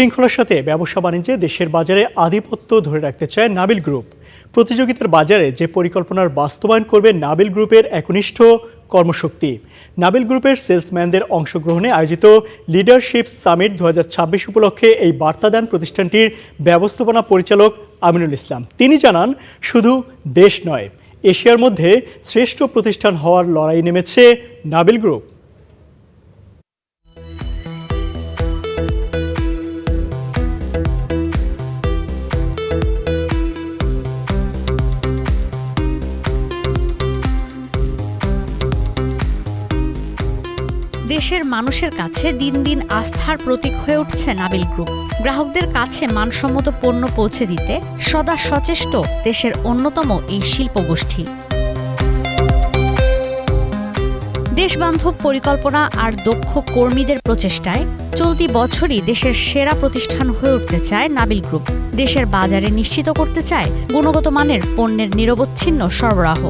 শৃঙ্খলার সাথে ব্যবসা বাণিজ্যে দেশের বাজারে আধিপত্য ধরে রাখতে চায় নাবিল গ্রুপ। প্রতিযোগিতার বাজারে যে পরিকল্পনার বাস্তবায়ন করবে নাবিল গ্রুপের একনিষ্ঠ কর্মশক্তি। নাবিল গ্রুপের সেলসম্যানদের অংশগ্রহণে আয়োজিত লিডারশিপ সামিট 2026 উপলক্ষে এই বার্তা দেন প্রতিষ্ঠানটির ব্যবস্থাপনা পরিচালক আমিনুল ইসলাম। তিনি জানান, শুধু দেশ নয়, এশিয়ার মধ্যে শ্রেষ্ঠ প্রতিষ্ঠান হওয়ার লড়াই নেমেছে নাবিল গ্রুপ। দেশের মানুষের কাছে দিন দিন আস্থার প্রতীক হয়ে উঠছে নাবিল গ্রুপ। গ্রাহকদের কাছে মানসম্মত পণ্য পৌঁছে দিতে সদা সচেষ্ট দেশের অন্যতম এই শিল্পগোষ্ঠী। দেশবান্ধব পরিকল্পনা আর দক্ষ কর্মীদের প্রচেষ্টায় চলতি বছরই দেশের সেরা প্রতিষ্ঠান হয়ে উঠতে চায় নাবিল গ্রুপ। দেশের বাজারে নিশ্চিত করতে চায় গুণগত মানের পণ্যের নিরবচ্ছিন্ন সরবরাহ।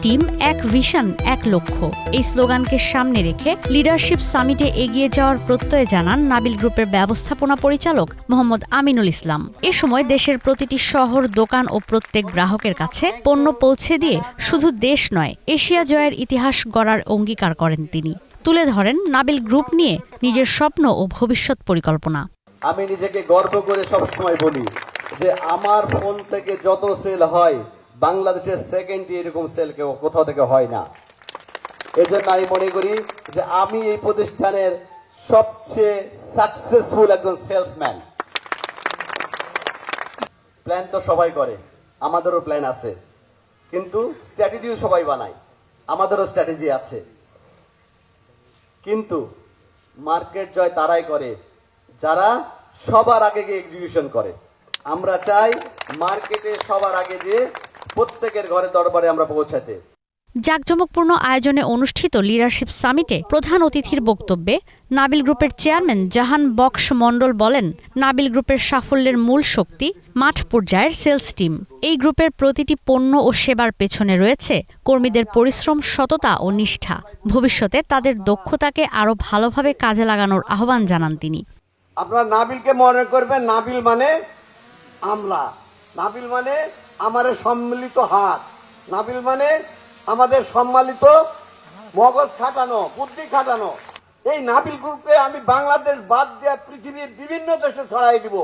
টিম, এক ভিশন, এক লক্ষ্য, এই স্লোগানকে সামনে রেখে লিডারশিপ সামিটে এগিয়ে যাওয়ার প্রত্যয় জানান নাবিল গ্রুপের ব্যবস্থাপনা পরিচালক মোহাম্মদ আমিনুল ইসলাম। এ সময় দেশের প্রতিটি শহর, দোকান ও প্রত্যেক গ্রাহকের কাছে পণ্য পৌঁছে দিয়ে শুধু দেশ নয়, এশিয়া জয়ের ইতিহাস গড়ার অঙ্গীকার করেন তিনি। তুলে ধরেন নাবিল গ্রুপ নিয়ে নিজের স্বপ্ন ও ভবিষ্যৎ পরিকল্পনা। আমি নিজেকে গর্ব করে সবসময় বলি যে আমার ফোন থেকে যত সেল হয়, বাংলাদেশের সেকেন্ডে এরকম সেল কেউ কোথাও থেকে হয় না। এজন্য আমি মনে করি যে আমি এই প্রতিষ্ঠানের সবচেয়ে সাকসেসফুল একজন সেলসম্যান। প্ল্যান তো সবাই করে, আমাদেরও প্ল্যান আছে, কিন্তু স্ট্র্যাটেজিও সবাই বানায়, আমাদেরও স্ট্র্যাটেজি আছে। কিন্তু মার্কেট জয় তারাই করে যারা সবার আগে গিয়ে এক্সিকিউশন করে। আমরা চাই মার্কেটে সবার আগে গিয়ে প্রত্যেকের ঘরে দরবারে আমরা পৌঁছাতে। জাঁকজমকপূর্ণ আয়োজনে অনুষ্ঠিত লিডারশিপ সামিটে প্রধান অতিথির বক্তব্যে নাবিল গ্রুপের চেয়ারম্যান জাহান বক্স মণ্ডল বলেন, নাবিল গ্রুপের সাফল্যের মূল শক্তি মাঠ পর্যায়ের সেলস টিম। এই গ্রুপের প্রতিটি পণ্য ও সেবার পেছনে রয়েছে কর্মীদের পরিশ্রম, সততা ও নিষ্ঠা। ভবিষ্যতে তাদের দক্ষতাকে আরও ভালোভাবে কাজে লাগানোর আহ্বান জানান তিনি। আপনারা নাবিলকে মনে করবেন, নাবিল মানে আমরা, নাবিল মানে আমাদের সম্মিলিত হাত, নাবিল মানে আমাদের সম্মিলিত মগজ খাটানো, বুদ্ধি খাটানো। এই নাবিল গ্রুপকে আমি বাংলাদেশ বাদ দিয়ে পৃথিবীর বিভিন্ন দেশে ছড়াই দিব।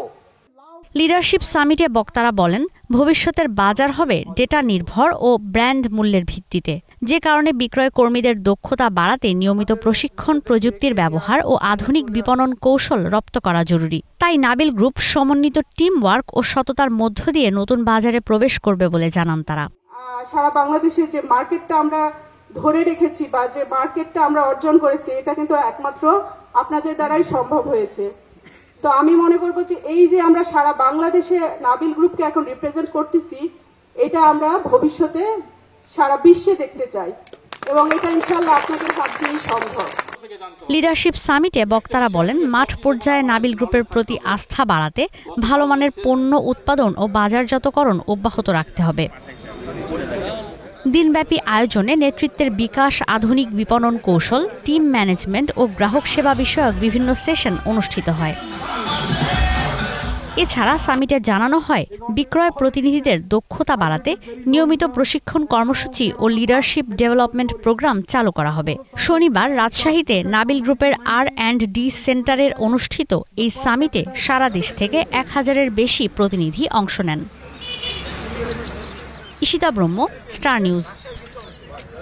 লিডারশিপ সামিটে বক্তারা বলেন, ভবিষ্যতের বাজার হবে ডেটা নির্ভর ও ব্র্যান্ড মূল্যের ভিত্তিতে, যে কারণে বিক্রয় কর্মীদের দক্ষতা বাড়াতে নিয়মিত প্রশিক্ষণ, প্রযুক্তির ব্যবহার ও আধুনিক বিপণন কৌশল রপ্ত করা জরুরি। তাই নাবিল গ্রুপ সমন্বিত টিম ওয়ার্ক ও সততার মধ্য দিয়ে নতুন বাজারে প্রবেশ করবে বলে জানান তারা। সারা বাংলাদেশের যে মার্কেটটা আমরা ধরে রেখেছি বা যে মার্কেটটা আমরা অর্জন করেছি, এটা কিন্তু একমাত্র আপনাদের দ্বারাই সম্ভব হয়েছে। তো আমি মনে করবো যে এই যে আমরা সারা বাংলাদেশে নাবিল গ্রুপকে এখন রিপ্রেজেন্ট করতেছি, এটা আমরা ভবিষ্যতে সারা বিশ্বে দেখতে চাই এবং এটা ইনশাআল্লাহ আপনাদের হাত দিয়েই সম্ভব। লিডারশিপ সামিটে বক্তারা বলেন, মাঠ পর্যায়ে নাবিল গ্রুপের প্রতি আস্থা বাড়াতে ভালো মানের পণ্য উৎপাদন ও বাজারজাতকরণ অব্যাহত রাখতে হবে। দিনব্যাপী আয়োজনে নেতৃত্বের বিকাশ, আধুনিক বিপণন কৌশল, টিম ম্যানেজমেন্ট ও গ্রাহক সেবা বিষয়ক বিভিন্ন সেশন অনুষ্ঠিত হয়। এছাড়া সামিটে জানানো হয়, বিক্রয় প্রতিনিধিদের দক্ষতা বাড়াতে নিয়মিত প্রশিক্ষণ কর্মসূচি ও লিডারশিপ ডেভেলপমেন্ট প্রোগ্রাম চালু করা হবে। শনিবার রাজশাহীতে নাবিল গ্রুপের R&D সেন্টারের অনুষ্ঠিত এই সামিটে সারা দেশ থেকে 1000-এর বেশি প্রতিনিধি অংশ নেন। ঈশিতা ব্রহ্ম, স্টার নিউজ।